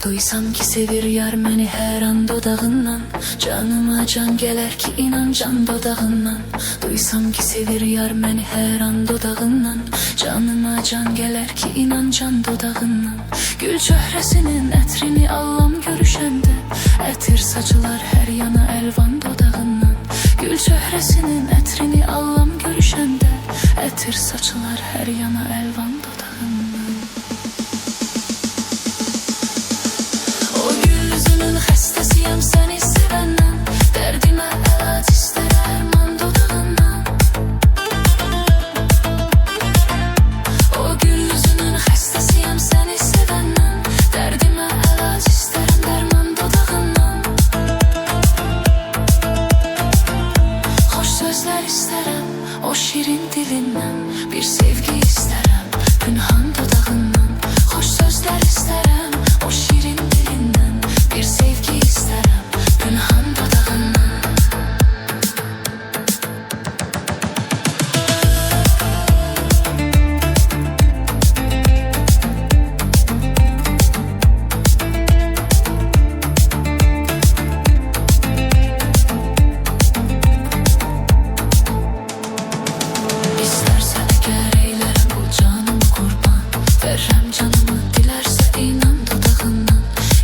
Duysam ki sevir yar məni hər an dodağından, canıma can gələr ki inan can dodağından. Duysam ki sevir yar məni hər an dodağından, canıma can gələr ki inan can dodağından. Gül çöhrəsinin ətrini allam görüşəndə, ətir saçılar hər yana əlvan dodağından. Gül çöhrəsinin ətrini allam görüşəndə, ətir saçılar hər yana əlvan dodağından. Xəstəsiyəm səni sevəndən, dərdimə əlac istər ərman dodağından. O gül üzünün xəstəsiyəm səni sevəndən, dərdimə əlac istərəm dərman dodağından. Xoş sözlər istərəm, o şirin dilindən, bir sevgi istərəm, pünhan dodağından. Xoş sözlər istərəm, o şirin dilindən, bir sevgi istərəm, pünhan dodağından. İstərsə əgər eylərəm bu canımı qurban, verəm canımı dilərsə inan dodağından.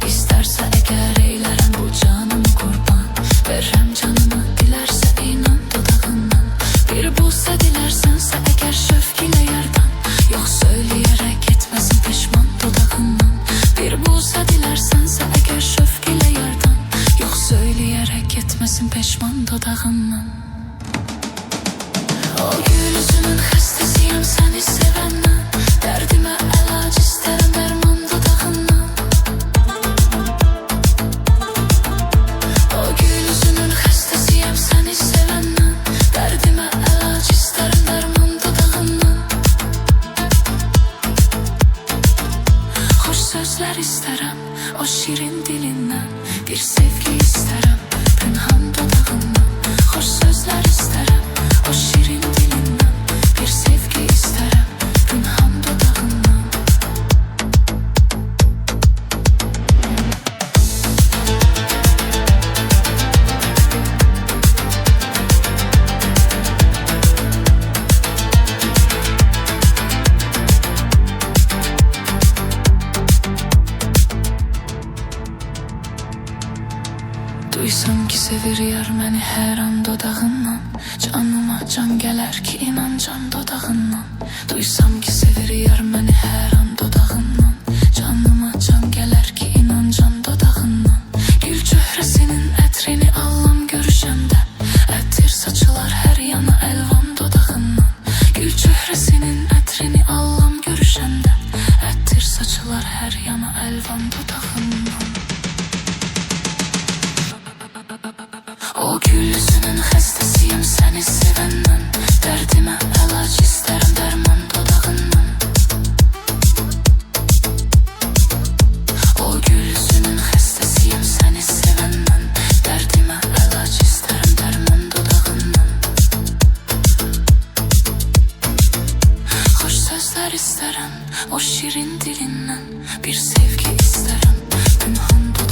İstərsə əgər eylərəm bu canımı qurban, verəm canımı dilərsə inan dodağından. Bir bulsa dilərsənsə əgər şövq ilə yardan, yox söyləyərək getməsin peşman dodağından. Bir bulsa dilərsənsə əgər şövq ilə yardan, yox söyləyərək getməsin peşman dodağından. O gül üzünün xəstəsiyəm səni sevəndən, dərdimə əlac istərəm dərman dodağından. O gül üzünün xəstəsiyəm səni sevəndən, dərdimə əlac istərəm dərman dodağından. Xoş sözlər istərəm, o şirin dilindən, bir sevgi istərəm, pünhan dodağından. Xoş sözlər istərəm, o şirin dilindən, bir sevgi istərəm, pünhan dodağından. Duysam ki sevir yar məni hər an dodağından, canıma can gələr ki inan can dodağından. Duysam ki sevir yar məni hər an dodağından, canıma can gələr ki inan can dodağından. Gül çöhrəsinin ətrini allam görüşəndə, ətir saçılar hər yana əlvan dodağından. Gül çöhrəsinin ətrini allam görüşəndə, ətir saçılar hər yana əlvan dodağından. O gül üzünün xəstəsiyəm səni sevəndən, dərdimə əlac istərəm dərman dodağından. O gül üzünün xəstəsiyəm səni sevəndən, dərdimə əlac istərəm dərman dodağından. Xoş sözlər istərəm, o şirin dilindən, bir sevgi istərəm, pünhan dodağından.